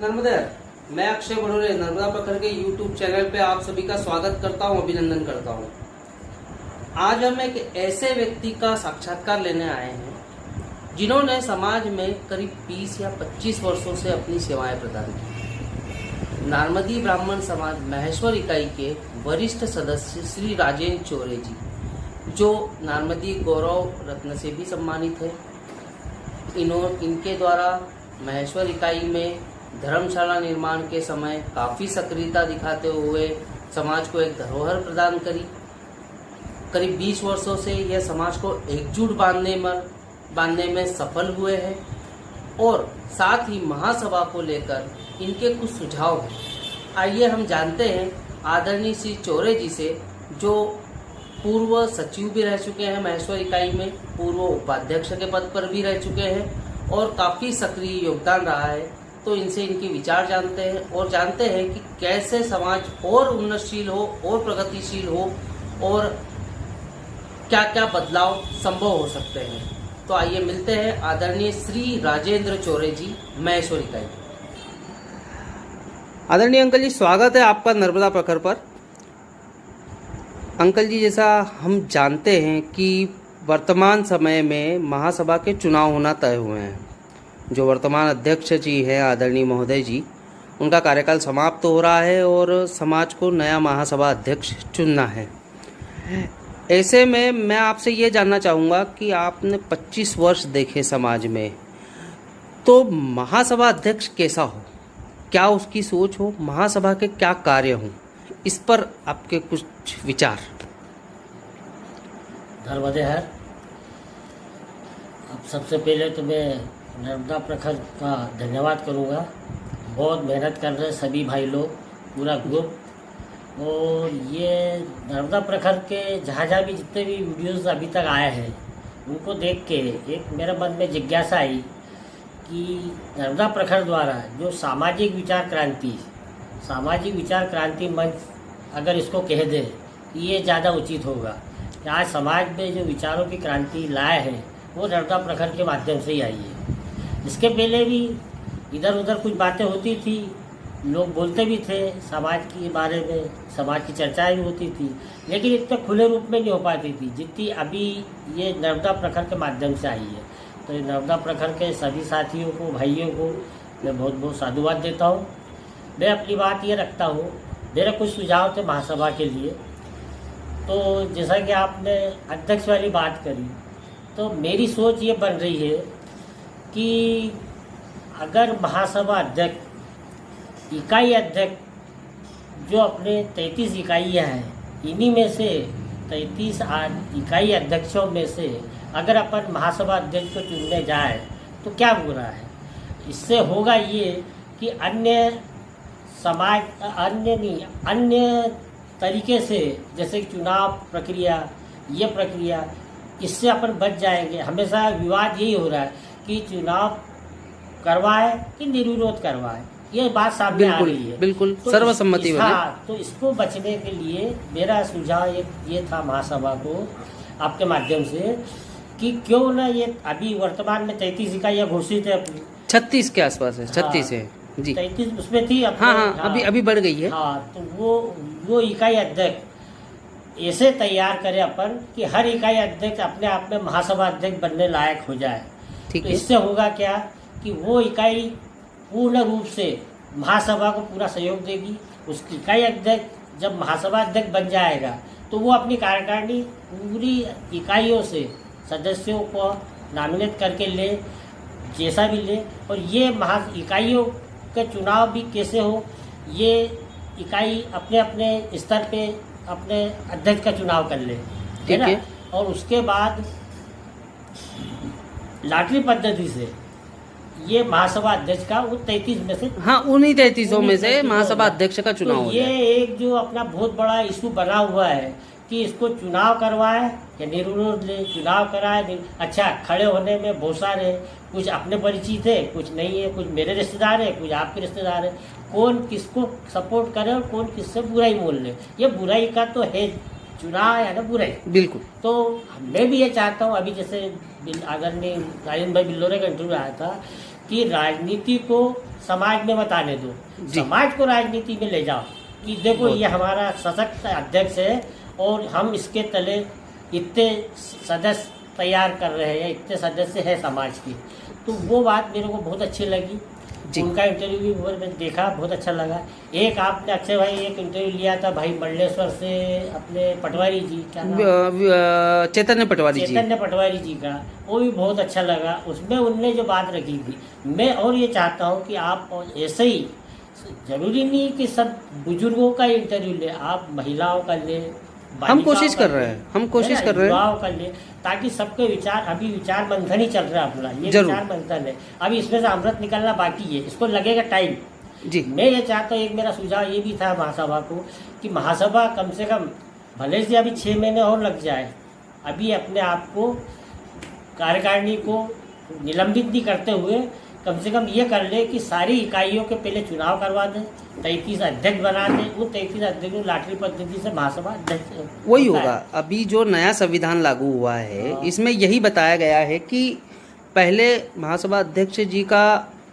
नर्मदा, मैं अक्षय बड़ोरे नर्मदा प्रखर के YouTube चैनल पे आप सभी का स्वागत करता हूं, अभिनंदन करता हूं। आज हम एक ऐसे व्यक्ति का साक्षात्कार लेने आए हैं जिन्होंने समाज में करीब 20 या 25 वर्षों से अपनी सेवाएं प्रदान की। नारमदी ब्राह्मण समाज महेश्वर इकाई के वरिष्ठ सदस्य श्री राजेंद्र चौरे जी, जो नारमदी गौरव रत्न से भी सम्मानित है। इनके द्वारा महेश्वर इकाई में धर्मशाला निर्माण के समय काफ़ी सक्रियता दिखाते हुए समाज को एक धरोहर प्रदान करी। करीब 20 वर्षों से यह समाज को एकजुट बांधने में सफल हुए हैं और साथ ही महासभा को लेकर इनके कुछ सुझाव हैं। आइए हम जानते हैं आदरणीय श्री चौरे जी से, जो पूर्व सचिव भी रह चुके हैं महेश्वर इकाई में, पूर्व उपाध्यक्ष के पद पर भी रह चुके हैं और काफ़ी सक्रिय योगदान रहा है। तो इनसे इनके विचार जानते हैं और जानते हैं कि कैसे समाज और उन्नतशील हो और प्रगतिशील हो और क्या क्या बदलाव संभव हो सकते हैं। तो आइए मिलते हैं आदरणीय श्री राजेंद्र चौरे जी, महेश्वर इकाई। आदरणीय अंकल जी, स्वागत है आपका नर्मदा प्रखर पर। अंकल जी, जैसा हम जानते हैं कि वर्तमान समय में महासभा के चुनाव होना तय हुए हैं। जो वर्तमान अध्यक्ष जी हैं आदरणीय महोदय जी, उनका कार्यकाल समाप्त हो रहा है और समाज को नया महासभा अध्यक्ष चुनना है। ऐसे में मैं आपसे ये जानना चाहूँगा कि आपने 25 वर्ष देखे समाज में, तो महासभा अध्यक्ष कैसा हो, क्या उसकी सोच हो, महासभा के क्या कार्य हों, इस पर आपके कुछ विचार। धन्यवाद है। अब सबसे पहले तो मैं नर्मदा प्रखर का धन्यवाद करूँगा। बहुत मेहनत कर रहे सभी भाई लोग, पूरा ग्रुप। और ये नर्मदा प्रखर के जहाँ भी जितने भी वीडियोस अभी तक आए हैं, उनको देख के एक मेरे मन में जिज्ञासा आई कि नर्मदा प्रखर द्वारा जो सामाजिक विचार क्रांति मंच अगर इसको कह दे, ये ज़्यादा उचित होगा। आज समाज में जो विचारों की क्रांति लाए हैं वो नर्मदा प्रखर के माध्यम से ही आई है। इसके पहले भी इधर उधर कुछ बातें होती थी, लोग बोलते भी थे समाज के बारे में, समाज की चर्चाएं भी होती थी, लेकिन इतने खुले रूप में नहीं हो पाती थी जितनी अभी ये नर्मदा प्रखर के माध्यम से आई है। तो नर्मदा प्रखर के सभी साथियों को, भाइयों को मैं बहुत बहुत साधुवाद देता हूँ। मैं अपनी बात ये रखता हूँ, मेरे कुछ सुझाव थे महासभा के लिए। तो जैसा कि आपने अध्यक्ष वाली बात करी, तो मेरी सोच ये बन रही है कि अगर महासभा अध्यक्ष, इकाई अध्यक्ष जो अपने 33 इकाइयाँ हैं, इन्हीं में से 33 इकाई अध्यक्षों में से अगर अपन महासभा अध्यक्ष को चुनने जाए तो क्या बुरा है। इससे होगा ये कि अन्य तरीके से, जैसे चुनाव प्रक्रिया, ये प्रक्रिया, इससे अपन बच जाएंगे। हमेशा विवाद यही हो रहा है कि चुनाव करवाए कि निर्विरोध करवाए, ये बात सामने आ रही है। बिल्कुल तो सर्वसम्मति वाली। तो इसको बचने के लिए मेरा सुझाव ये था महासभा को आपके माध्यम से कि क्यों ना ये अभी वर्तमान में 33 इकाइयाँ घोषित है, 36 के आसपास है, 36 है जी, 33 उसमें थी। हाँ, अभी बढ़ गई है। हाँ, तो वो इकाई अध्यक्ष ऐसे तैयार करें अपन कि हर इकाई अध्यक्ष अपने आप में महासभा अध्यक्ष बनने लायक हो जाए। ठीक है। तो इससे होगा क्या कि वो इकाई पूर्ण रूप से महासभा को पूरा सहयोग देगी। उस इकाई अध्यक्ष जब महासभा अध्यक्ष बन जाएगा तो वो अपनी कार्यकारिणी पूरी इकाइयों से सदस्यों को नॉमिनेट करके ले, जैसा भी ले। और ये इकाइयों के चुनाव भी कैसे हो, ये इकाई अपने अपने स्तर पे अपने अध्यक्ष का चुनाव कर ले, है ना। और उसके बाद लॉटरी पद्धति से ये महासभा अध्यक्ष का वो 33 में से, हाँ, उन्हीं 33 में से महासभा अध्यक्ष का चुनाव। तो ये एक जो अपना बहुत बड़ा इशू बना हुआ है कि इसको चुनाव करवाए या निर्विरोध ले, चुनाव कराए। अच्छा, खड़े होने में बहुत सारे, कुछ अपने परिचित है, कुछ नहीं है, कुछ मेरे रिश्तेदार है, कुछ आपके रिश्तेदार है। कौन किसको सपोर्ट करे और कौन किससे बुराई बोल ले, ये बुराई का तो है चुनाव है ना, बुराई। बिल्कुल। तो मैं भी ये चाहता हूँ, अभी जैसे आदरणीय राजेंद्र भाई बिल्लोरे का इंटरव्यू आया था कि राजनीति को समाज में मत आने दो, समाज को राजनीति में ले जाओ कि देखो ये हमारा सशक्त अध्यक्ष है और हम इसके तले इतने सदस्य तैयार कर रहे हैं, इतने सदस्य हैं समाज के। तो वो बात मेरे को बहुत अच्छी लगी। उनका इंटरव्यू भी मैंने देखा, बहुत अच्छा लगा। एक आपने अक्षय भाई एक इंटरव्यू लिया था भाई मंडलेश्वर से, अपने पटवारी जी, क्या नाम? चैतन्य पटवारी जी का, वो भी बहुत अच्छा लगा। उसमें उनने जो बात रखी थी, मैं और ये चाहता हूँ कि आप ऐसे ही, जरूरी नहीं कि सब बुजुर्गों का इंटरव्यू ले, आप महिलाओं का ले, हम कोशिश कर रहे हैं युवाओं का ले, ताकि सबके विचार, अभी विचार मंथन ही चल रहा है अपना, ये विचार मंथन है, अभी इसमें से अमृत निकलना बाकी है, इसको लगेगा टाइम जी। मैं ये चाहता हूँ, एक मेरा सुझाव ये भी था महासभा को कि महासभा कम से कम भले से अभी 6 महीने और लग जाए, अभी अपने आप को कार्यकारिणी को निलंबित नहीं करते हुए कम से कम ये कर ले कि सारी इकाइयों के पहले चुनाव करवा दें, 33 अध्यक्ष बना दें, वो 33 अध्यक्ष लाटरी पद्धति से महासभा अध्यक्ष वही होगा। अभी जो नया संविधान लागू हुआ है इसमें यही बताया गया है कि पहले महासभा अध्यक्ष जी का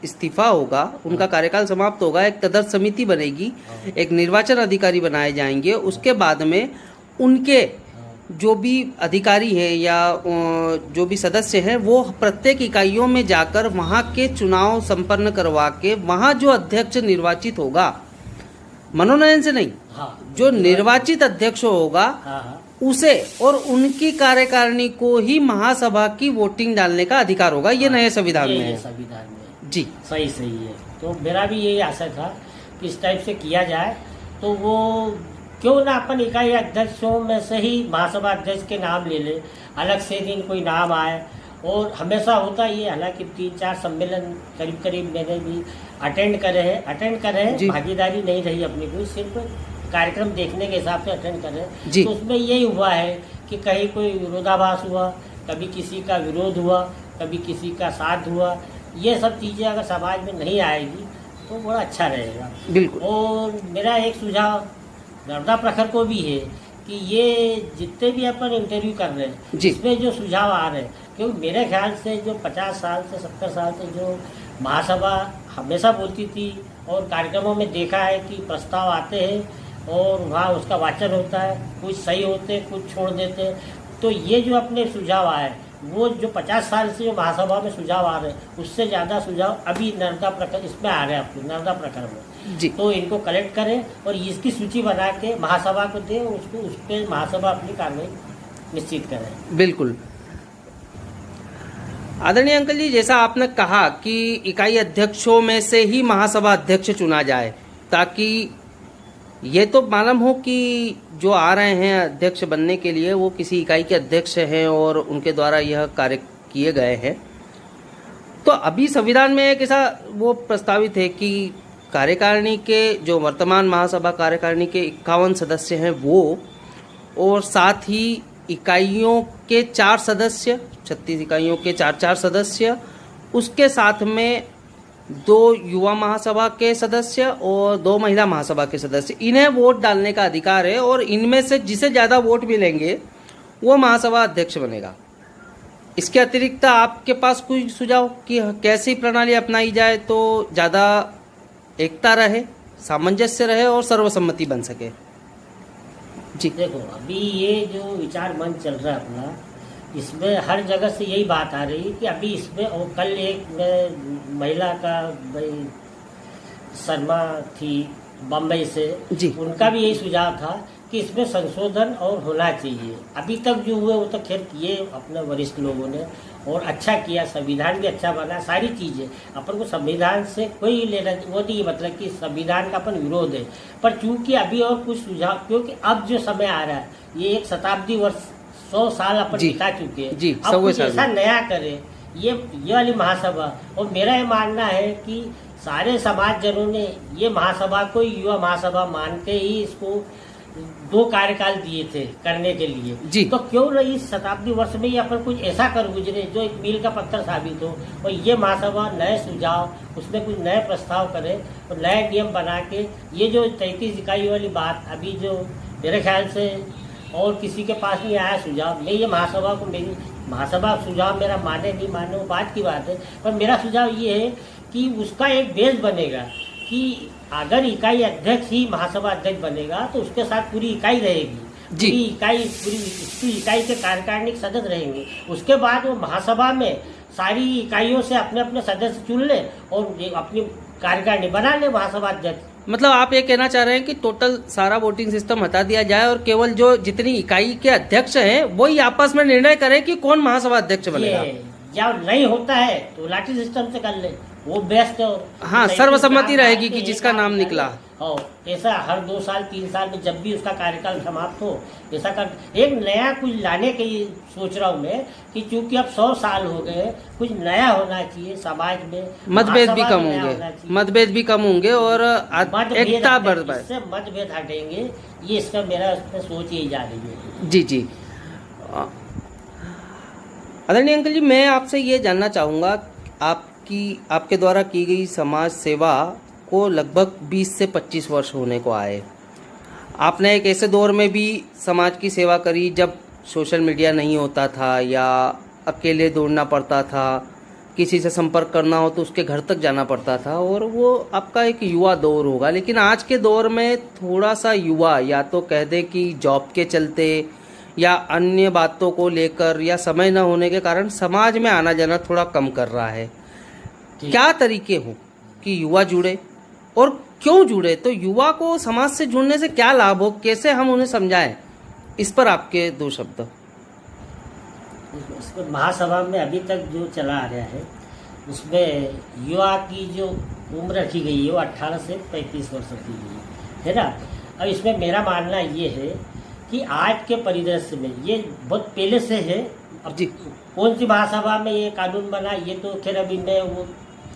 इस्तीफा होगा, उनका कार्यकाल समाप्त होगा, एक तदर्थ समिति बनेगी, एक निर्वाचन अधिकारी बनाए जाएंगे, उसके बाद में उनके जो भी अधिकारी हैं या जो भी सदस्य हैं वो प्रत्येक इकाइयों में जाकर वहाँ के चुनाव संपन्न करवा के वहाँ जो अध्यक्ष निर्वाचित होगा, मनोनयन से नहीं, जो निर्वाचित अध्यक्ष होगा उसे और उनकी कार्यकारिणी को ही महासभा की वोटिंग डालने का अधिकार होगा। ये नए संविधान में है। जी सही है। तो मेरा भी यही आशा था कि इस टाइप से किया जाए, तो वो क्यों ना अपन इकाई अध्यक्षों में से ही महासभा अध्यक्ष के नाम ले ले, अलग से दिन कोई नाम आए। और हमेशा होता ये, हालांकि 3-4 सम्मेलन करीब मैंने भी अटेंड करे हैं, भागीदारी नहीं रही अपनी कोई, सिर्फ कार्यक्रम देखने के हिसाब से अटेंड कर रहे हैं। तो उसमें यही हुआ है कि कहीं कोई विरोधाभास हुआ, कभी किसी का विरोध हुआ, कभी किसी का साथ हुआ। ये सब चीज़ें अगर समाज में नहीं आएगी तो बड़ा अच्छा रहेगा। बिल्कुल। और मेरा एक सुझाव नर्मदा प्रखर को भी है कि ये जितने भी अपन इंटरव्यू कर रहे हैं इसमें जो सुझाव आ रहे हैं, क्योंकि मेरे ख्याल से जो 50 साल से 70 साल से जो महासभा हमेशा बोलती थी और कार्यक्रमों में देखा है कि प्रस्ताव आते हैं और वहाँ उसका वाचन होता है, कुछ सही होते कुछ छोड़ देते। तो ये जो अपने सुझाव आए, वो जो 50 साल से जो महासभा में सुझाव आ रहे हैं उससे ज़्यादा सुझाव अभी नर्मदा प्रखर इसमें आ रहे हैं, अपने नर्मदा प्रखर में जी। तो इनको कलेक्ट करें और इसकी सूची बना के महासभा को दें, उसको उस पर महासभा अपनी कार्रवाई निश्चित करें। बिल्कुल आदरणीय अंकल जी, जैसा आपने कहा कि इकाई अध्यक्षों में से ही महासभा अध्यक्ष चुना जाए, ताकि ये तो मालूम हो कि जो आ रहे हैं अध्यक्ष बनने के लिए वो किसी इकाई के अध्यक्ष हैं और उनके द्वारा यह कार्य किए गए हैं। तो अभी संविधान में एक ऐसा वो प्रस्तावित है कि कार्यकारिणी के जो वर्तमान महासभा कार्यकारिणी के 51 सदस्य हैं वो, और साथ ही इकाइयों के 4 सदस्य, 36 इकाइयों के 4 सदस्य, उसके साथ में 2 युवा महासभा के सदस्य और 2 महिला महासभा के सदस्य, इन्हें वोट डालने का अधिकार है और इनमें से जिसे ज़्यादा वोट मिलेंगे वो महासभा अध्यक्ष बनेगा। इसके अतिरिक्त आपके पास कोई सुझाव कि कैसी प्रणाली अपनाई जाए तो ज़्यादा एकता रहे, सामंजस्य रहे और सर्वसम्मति बन सके? जी देखो, अभी ये जो विचार मंच चल रहा है अपना, इसमें हर जगह से यही बात आ रही है कि अभी इसमें, और कल एक महिला का भाई शर्मा थी बम्बई से जी, उनका भी यही सुझाव था कि इसमें संशोधन और होना चाहिए। अभी तक जो हुए वो तो खैर किए अपने वरिष्ठ लोगों ने और अच्छा किया, संविधान भी अच्छा बना, सारी चीज़ें। अपन को संविधान से कोई लेना वो नहीं, मतलब कि संविधान का अपन विरोध है, पर चूंकि अभी और कुछ सुझाव, क्योंकि अब जो समय आ रहा है ये 1 शताब्दी वर्ष 100 साल अपन बिता चुके हैं, अब कुछ ऐसा नया करें ये वाली महासभा। और मेरा ये मानना है कि सारे समाजजनों ने ये महासभा को युवा महासभा मान के ही इसको 2 कार्यकाल दिए थे करने के लिए जी। तो क्यों न इस शताब्दी वर्ष में ही अपन कुछ ऐसा कर गुजरे जो एक मील का पत्थर साबित हो, और ये महासभा नए सुझाव उसमें कुछ नए प्रस्ताव करे और नए नियम बना के ये जो 33 इकाई वाली बात अभी जो मेरे ख्याल से और किसी के पास नहीं आया सुझाव, मैं ये महासभा को, मेरी महासभा सुझाव मेरा माने नहीं माने वो बात की बात है, पर मेरा सुझाव ये है कि उसका एक बेस बनेगा कि अगर इकाई अध्यक्ष ही महासभा अध्यक्ष बनेगा तो उसके साथ पूरी इकाई रहेगी, जी। पूरी इकाई के कार्यकारिणी के सदस्य रहेंगे। उसके बाद वो महासभा में सारी इकाइयों से अपने अपने सदस्य चुन ले और अपनी कार्यकारिणी बना ले महासभा अध्यक्ष। मतलब आप ये कहना चाह रहे हैं कि टोटल सारा वोटिंग सिस्टम हटा दिया जाए और केवल जो जितनी इकाई के अध्यक्ष हैं वही आपस में निर्णय करें कि कौन महासभा अध्यक्ष बनेगा। या नहीं होता है तो लाठी सिस्टम से कर ले, वो बेस्ट है। हाँ, सर्वसम्मति रहेगी कि जिसका नाम निकला। ऐसा हर 2 साल 3 साल में जब भी उसका कार्यकाल समाप्त हो ऐसा कर, एक नया कुछ लाने की सोच रहा हूँ मैं कि चूंकि अब 100 साल हो गए, कुछ नया होना चाहिए समाज में। मतभेद भी कम होंगे, मतभेद भी कम होंगे और एकता बढ़ पाए, इससे मतभेद हटेंगे। ये इसका मेरा सोच यही जा रही है। जी जी। आदरणीय अंकल जी, मैं आपसे ये जानना चाहूँगा, आपके द्वारा की गई समाज सेवा को लगभग 20 से 25 वर्ष होने को आए। आपने एक ऐसे दौर में भी समाज की सेवा करी जब सोशल मीडिया नहीं होता था या अकेले दौड़ना पड़ता था, किसी से संपर्क करना हो तो उसके घर तक जाना पड़ता था, और वो आपका एक युवा दौर होगा। लेकिन आज के दौर में थोड़ा सा युवा या तो कह दें कि जॉब के चलते या अन्य बातों को लेकर या समय न होने के कारण समाज में आना जाना थोड़ा कम कर रहा है। क्या तरीके हो कि युवा जुड़े और क्यों जुड़े? तो युवा को समाज से जुड़ने से क्या लाभ हो, कैसे हम उन्हें समझाएं, इस पर आपके 2 शब्द। महासभा में अभी तक जो चला आ रहा है उसमें युवा की जो उम्र रखी गई है वो 18 से 35 वर्ष की गई है ना। अब इसमें मेरा मानना ये है कि आज के परिदृश्य में ये बहुत पहले से है। अब जी, कौन सी महासभा में ये कानून बना ये तो खैर अभी मैं वो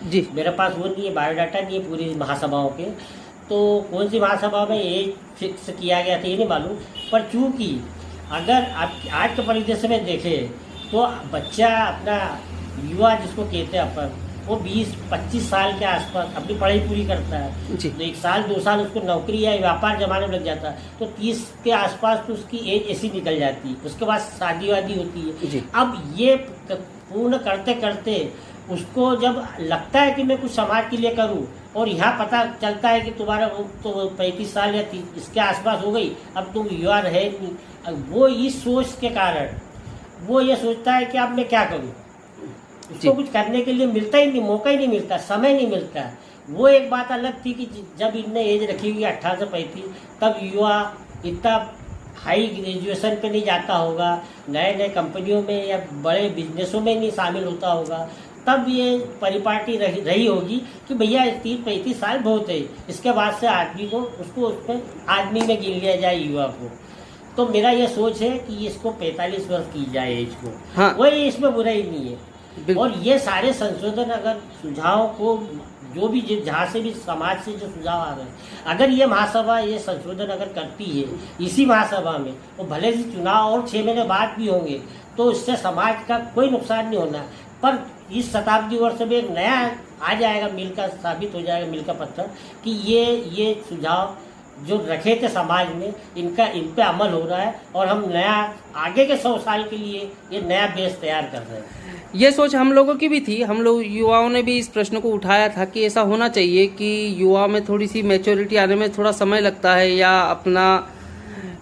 जी मेरे पास वो नहीं है, बायोडाटा नहीं है पूरी महासभाओं के, तो कौन सी महासभा में ये फिक्स किया गया था ये नहीं मालूम। पर चूंकि अगर आप आज के परिदृश्य में देखें तो बच्चा अपना युवा जिसको कहते हैं अपन, वो 20-25 साल के आसपास अपनी पढ़ाई पूरी करता है जी। तो 1 साल 2 साल उसको नौकरी या व्यापार जमाने में लग जाता है तो 30 के आसपास तो उसकी एज ऐसी निकल जाती है। उसके बाद शादी वादी होती है जी। अब ये पूर्ण करते करते उसको जब लगता है कि मैं कुछ समाज के लिए करूं और यहाँ पता चलता है कि तुम्हारा तो 35 साल या 30 इसके आसपास हो गई, अब तुम युवा रहे नहीं, वो इस सोच के कारण वो ये सोचता है कि अब मैं क्या करूं। उसको कुछ करने के लिए मिलता ही नहीं, मौका ही नहीं मिलता, समय नहीं मिलता। वो एक बात अलग थी कि जब इनने एज रखी हुई 18 से 35 तब युवा इतना हाई ग्रेजुएशन पे नहीं जाता होगा, नए नए कंपनियों में या बड़े बिजनेसों में नहीं शामिल होता होगा, तब ये परिपाटी रही होगी कि भैया 30-35 साल बहुत है, इसके बाद से आदमी को उसको उसमें आदमी में गिन लिया जाए युवा को। तो मेरा ये सोच है कि इसको 45 वर्ष की जाए एज को। हाँ। वही इसमें बुराई नहीं है। और ये सारे संशोधन अगर सुझाव को जो भी जहाँ से भी समाज से जो सुझाव आ रहे हैं, अगर ये महासभा ये संशोधन अगर करती है इसी महासभा में, तो भले से चुनाव और 6 महीने बाद भी होंगे तो इससे समाज का कोई नुकसान नहीं होना। पर इस शताब्दी वर्ष में एक नया आ जाएगा, मील का साबित हो जाएगा, मील का पत्थर, कि ये सुझाव जो रखे थे समाज में इन पे अमल हो रहा है और हम नया आगे के 100 साल के लिए ये नया बेस तैयार कर रहे हैं। ये सोच हम लोगों की भी थी। हम लोग युवाओं ने भी इस प्रश्न को उठाया था कि ऐसा होना चाहिए कि युवा में थोड़ी सी मैच्योरिटी आने में थोड़ा समय लगता है या अपना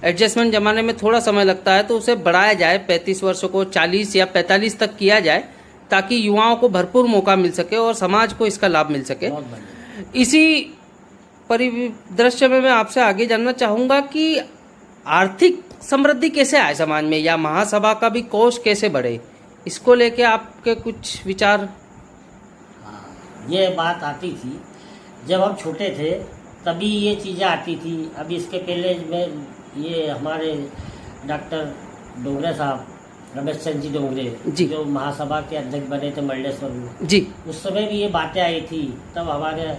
एडजस्टमेंट जमाने में थोड़ा समय लगता है, तो उसे बढ़ाया जाए 35 वर्षों को 40 या 45 तक किया जाए ताकि युवाओं को भरपूर मौका मिल सके और समाज को इसका लाभ मिल सके। इसी परिदृश्य में मैं आपसे आगे जानना चाहूँगा कि आर्थिक समृद्धि कैसे आए समाज में या महासभा का भी कोष कैसे बढ़े, इसको लेके आपके कुछ विचार। ये बात आती थी जब हम छोटे थे तभी ये चीज़ें आती थी। अभी इसके पहले में ये हमारे डॉक्टर डोंगरे साहब, रमेश चंद्र जी डोंगरे जी, जो महासभा के अध्यक्ष बने थे मंडलेश्वर में जी, उस समय भी ये बातें आई थी। तब हमारे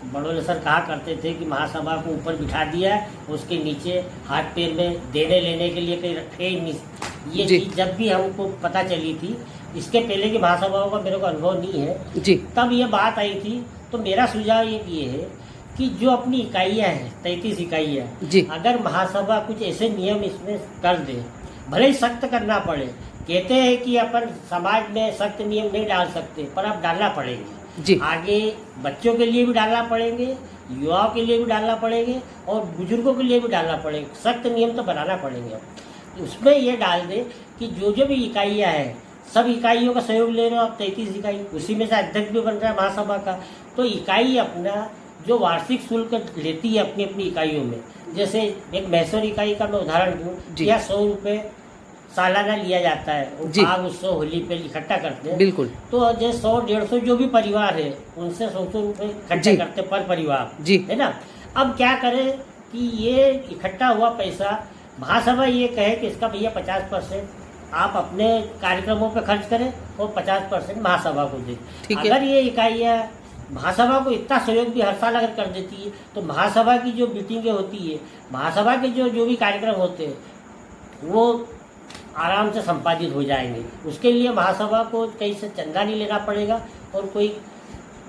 बड़ोले सर कहा करते थे कि महासभा को ऊपर बिठा दिया, उसके नीचे हाथ पैर में देने लेने के लिए कहीं रखे ही नहीं। ये चीज़ जब भी हमको पता चली थी, इसके पहले की महासभाओं का मेरे को अनुभव नहीं है जी, तब ये बात आई थी। तो मेरा सुझाव ये है कि जो अपनी इकाइयाँ हैं 33 इकाइयाँ, अगर महासभा कुछ ऐसे नियम इसमें कर दे, भले ही सख्त करना पड़े। कहते हैं कि अपन समाज में सख्त नियम नहीं डाल सकते पर अब डालना पड़ेगा। जी। आगे बच्चों के लिए भी डालना पड़ेंगे, युवाओं के लिए भी डालना पड़ेंगे और बुजुर्गों के लिए भी डालना पड़ेगा। सख्त नियम तो बनाना पड़ेंगे। उसमें ये डाल दे कि जो जो भी इकाइयाँ हैं, सब इकाइयों का सहयोग ले रहे हो आप 33 इकाई, उसी में से अध्यक्ष भी बन रहा है महासभा का। तो इकाई अपना जो वार्षिक शुल्क लेती है अपनी अपनी इकाइयों में, जैसे एक मैसूर इकाई का मैं उदाहरण दूँ, या 100 रुपये सालाना लिया जाता है, बाघ उत्सव होली पे इकट्ठा करते हैं। बिल्कुल। तो जैसे 100-150 जो भी परिवार है उनसे 100 रुपये इकट्ठे करते पर परिवार, जी, है ना। अब क्या करें कि ये इकट्ठा हुआ पैसा महासभा ये कहे कि इसका भैया 50% आप अपने कार्यक्रमों पे खर्च करें और 50% महासभा को दें। अगर ये इकाइयाँ महासभा को इतना सहयोग भी हर साल अगर कर देती है तो महासभा की जो मीटिंगें होती है, महासभा के जो भी कार्यक्रम होते हैं वो आराम से संपादित हो जाएंगे। उसके लिए महासभा को कहीं से चंदा नहीं लेना पड़ेगा और कोई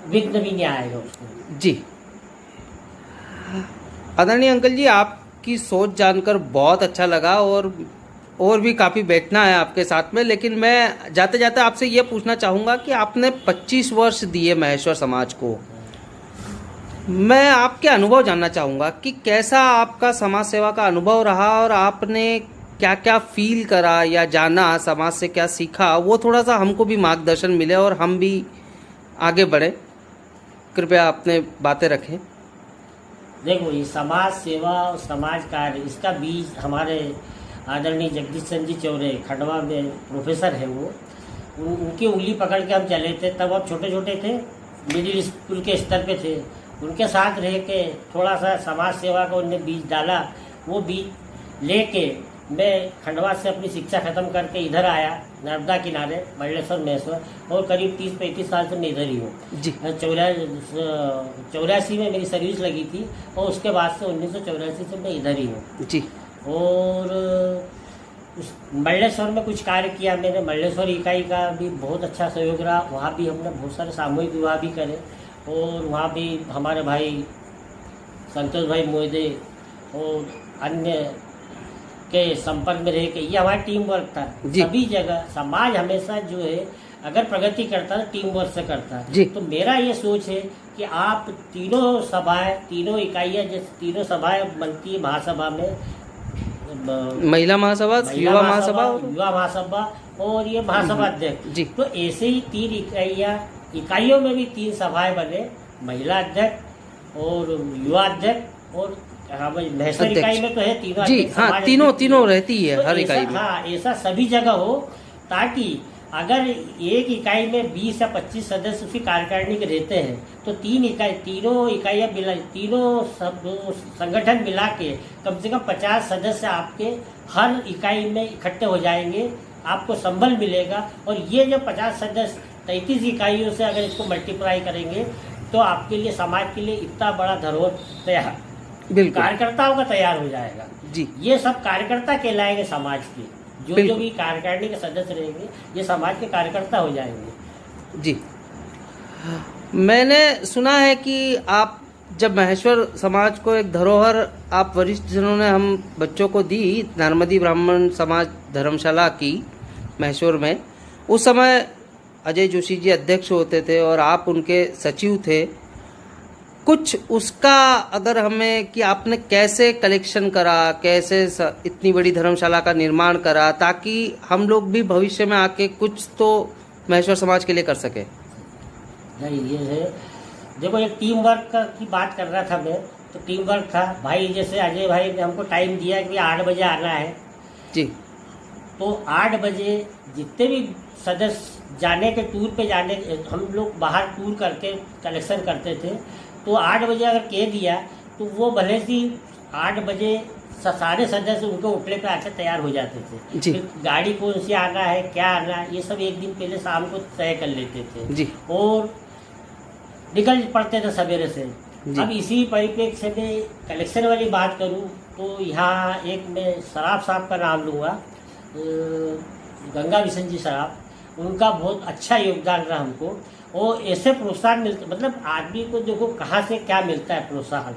विघ्न भी नहीं आएगा उसको। जी। आदरणीय अंकल जी, आपकी सोच जानकर बहुत अच्छा लगा और भी काफ़ी बैठना है आपके साथ में, लेकिन मैं जाते जाते आपसे ये पूछना चाहूँगा कि आपने 25 वर्ष दिए महेश्वर समाज को। मैं आपके अनुभव जानना चाहूँगा कि कैसा आपका समाज सेवा का अनुभव रहा और आपने क्या क्या फील करा या जाना, समाज से क्या सीखा, वो थोड़ा सा हमको भी मार्गदर्शन मिले और हम भी आगे बढ़े। कृपया अपने बातें रखें। देखो, ये समाज सेवा और समाज कार्य, इसका बीज हमारे आदरणीय जगदीश चंद्र जी चौरे खंडवा में प्रोफेसर है, वो उनकी उंगली पकड़ के हम चले थे। तब आप छोटे छोटे थे, मिडिल स्कूल के स्तर पे थे। उनके साथ रह के थोड़ा सा समाज सेवा का उनने बीज डाला। वो बीज लेके मैं खंडवा से अपनी शिक्षा खत्म करके इधर आया, नर्मदा किनारे मंडलेश्वर महेश्वर, और करीब 30-35 साल से मैं इधर ही हूँ। 84 में मेरी सर्विस लगी थी और उसके बाद से 1984 से मैं इधर ही हूँ जी। और उस मंडलेश्वर में कुछ कार्य किया मैंने। मंडलेश्वर इकाई का भी बहुत अच्छा सहयोग रहा। वहाँ भी हमने बहुत सारे सामूहिक विवाह भी करे और वहाँ भी हमारे भाई संतोष भाई मोहदे और अन्य के संपर्क में रह के, ये हमारा टीम वर्क था। सभी जगह समाज हमेशा जो है अगर प्रगति करता है टीम वर्क से करता है। तो मेरा ये सोच है कि आप तीनों सभाएं, तीनों इकाइयाँ, जैसे तीनों सभाएं बनती है महासभा में, महिला महासभा, युवा महासभा और ये महासभा अध्यक्ष, तो ऐसे ही 3 इकाइयों में भी 3 सभाएं बने, महिला अध्यक्ष और युवा अध्यक्ष और महेश्वर इकाई में तो है तीनों। जी हाँ, तीनों रहती है हर इकाई में। हाँ, ऐसा सभी जगह हो, ताकि अगर एक इकाई में 20 या 25 सदस्य उसकी कार्यकारिणी के रहते हैं तो तीनों इकाइयाँ मिला, तीनों संगठन मिला के कम से कम 50 सदस्य आपके हर इकाई में इकट्ठे हो जाएंगे, आपको संबल मिलेगा। और ये जो 50 सदस्य 33 इकाइयों से अगर इसको मल्टीप्लाई करेंगे तो आपके लिए, समाज के लिए इतना बड़ा धरोहर तैयार, बिल्कुल कार्यकर्ताओं का तैयार हो जाएगा। जी, ये सब कार्यकर्ता कहलाएंगे समाज के। जो भी कार्यकारिणी के सदस्य रहेंगे ये समाज के कार्यकर्ता हो जाएंगे। जी, मैंने सुना है कि आप जब महेश्वर समाज को एक धरोहर आप वरिष्ठ जनों ने हम बच्चों को दी, नर्मदी ब्राह्मण समाज धर्मशाला की महेश्वर में, उस समय अजय जोशी जी अध्यक्ष होते थे और आप उनके सचिव थे। कुछ उसका अगर हमें कि आपने कैसे कलेक्शन करा, कैसे इतनी बड़ी धर्मशाला का निर्माण करा, ताकि हम लोग भी भविष्य में आके कुछ तो महेश्वर समाज के लिए कर सके। नहीं, ये है, देखो एक टीम वर्क की बात कर रहा था मैं, तो टीम वर्क था भाई। जैसे अजय भाई ने हमको टाइम दिया कि 8 बजे आना है जी, तो 8 बजे जितने भी सदस्य जाने के टूर पे जाने, हम लोग बाहर टूर करके कलेक्शन करते थे, तो 8 बजे अगर कह दिया तो वो भले ही 8 बजे सारे सदस्य उनके होटल पे आकर तैयार हो जाते थे। फिर गाड़ी कौन सी आना है, क्या आना है, ये सब एक दिन पहले शाम को तय कर लेते थे जी, और निकल पड़ते थे सवेरे से। अब इसी परिप्रेक्ष्य में कलेक्शन वाली बात करूं तो यहाँ एक मैं शराब साहब का नाम लूँगा, गंगा बिशन जी शराब, उनका बहुत अच्छा योगदान रहा हमको। और ऐसे प्रोत्साहन मिलते, मतलब आदमी को देखो कहाँ से क्या मिलता है प्रोत्साहन।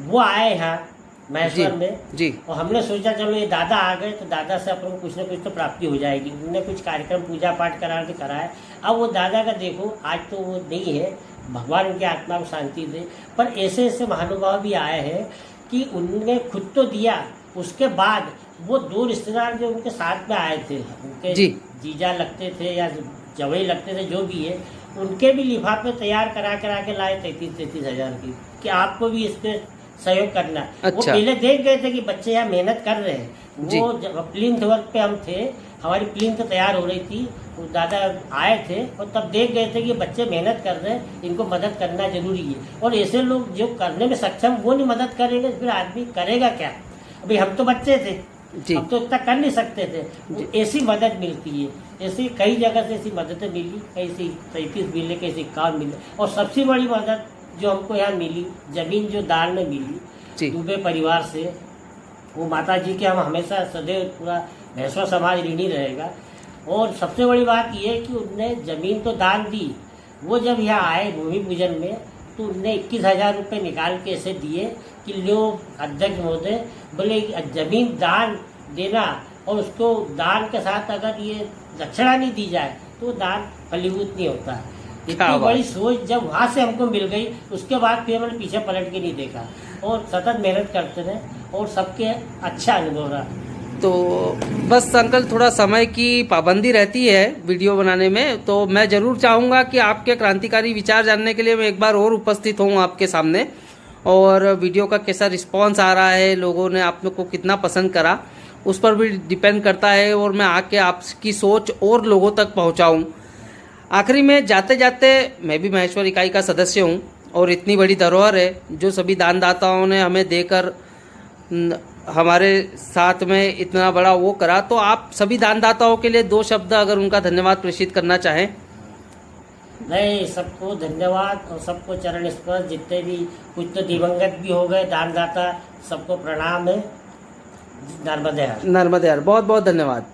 वो आए यहाँ महेश्वर में। जी और हमने सोचा चलो ये दादा आ गए तो दादा से अपन को कुछ ना कुछ तो प्राप्ति हो जाएगी। उन्होंने कुछ कार्यक्रम पूजा पाठ कराया। अब वो दादा का देखो आज तो वो नहीं है, भगवान उनकी आत्मा को शांति दे। पर ऐसे ऐसे महानुभाव भी आए हैं कि उन्होंने खुद तो दिया, उसके बाद वो 2 रिश्तेदार जो उनके साथ में आए थे, उनके जीजा लगते थे या जवई लगते थे, जो भी है, उनके भी लिफाफे तैयार करा के लाए 33 हज़ार की कि आपको भी इसमें सहयोग करना। अच्छा। वो पहले देख गए थे कि बच्चे यहाँ मेहनत कर रहे हैं। वो जब प्लिंथ वर्क पे हम थे, हमारी प्लिंथ तैयार हो रही थी, वो दादा आए थे और तब देख गए थे कि बच्चे मेहनत कर रहे हैं, इनको मदद करना जरूरी है। और ऐसे लोग जो करने में सक्षम वो नहीं मदद करेंगे, फिर आदमी करेगा क्या? अभी हम तो बच्चे थे, हम तो इतना कर नहीं सकते थे। ऐसी मदद मिलती है, ऐसी कई जगह से ऐसी मददें मिली, कैसी 33 मिले, कैसी काम मिले। और सबसे बड़ी मदद जो हमको यहाँ मिली, जमीन जो दान में मिली दुबे परिवार से, वो माता जी के हम हमेशा सदैव पूरा भैंसवा समाज ऋणी रहेगा। और सबसे बड़ी बात ये है कि उनने जमीन तो दान दी, वो जब यहाँ आए भूमि पूजन में तो उनने 21,000 रुपये निकाल के ऐसे दिए कि लो अध्यक्ष महोदय, बोले जमीन दान देना और उसको दान के साथ अगर ये दक्षिणा नहीं दी जाए तो दान फलीभूत नहीं होता है। इतनी बड़ी सोच जब वहाँ से हमको मिल गई, उसके बाद फिर हमने पीछे पलट के नहीं देखा और सतत मेहनत करते रहे और सबके अच्छा अनुभव रहा। तो बस अंकल थोड़ा समय की पाबंदी रहती है वीडियो बनाने में, तो मैं ज़रूर चाहूँगा कि आपके क्रांतिकारी विचार जानने के लिए मैं एक बार और उपस्थित हूँ आपके सामने, और वीडियो का कैसा रिस्पांस आ रहा है, लोगों ने आप लोग को कितना पसंद करा, उस पर भी डिपेंड करता है। और मैं आके आपकी सोच और लोगों तक पहुँचाऊँ। आखिरी में जाते जाते मैं भी महेश्वर इकाई का सदस्य हूँ और इतनी बड़ी धरोहर है जो सभी दानदाताओं ने हमें देकर हमारे साथ में इतना बड़ा वो करा, तो आप सभी दानदाताओं के लिए 2 शब्द अगर उनका धन्यवाद प्रेषित करना चाहें। मैं सबको धन्यवाद और सबको चरण स्पर्श, जितने भी कुछ तो दिवंगत भी हो गए दानदाता, सबको प्रणाम है। नर्मदे हर। नर्मदे हर। बहुत बहुत धन्यवाद।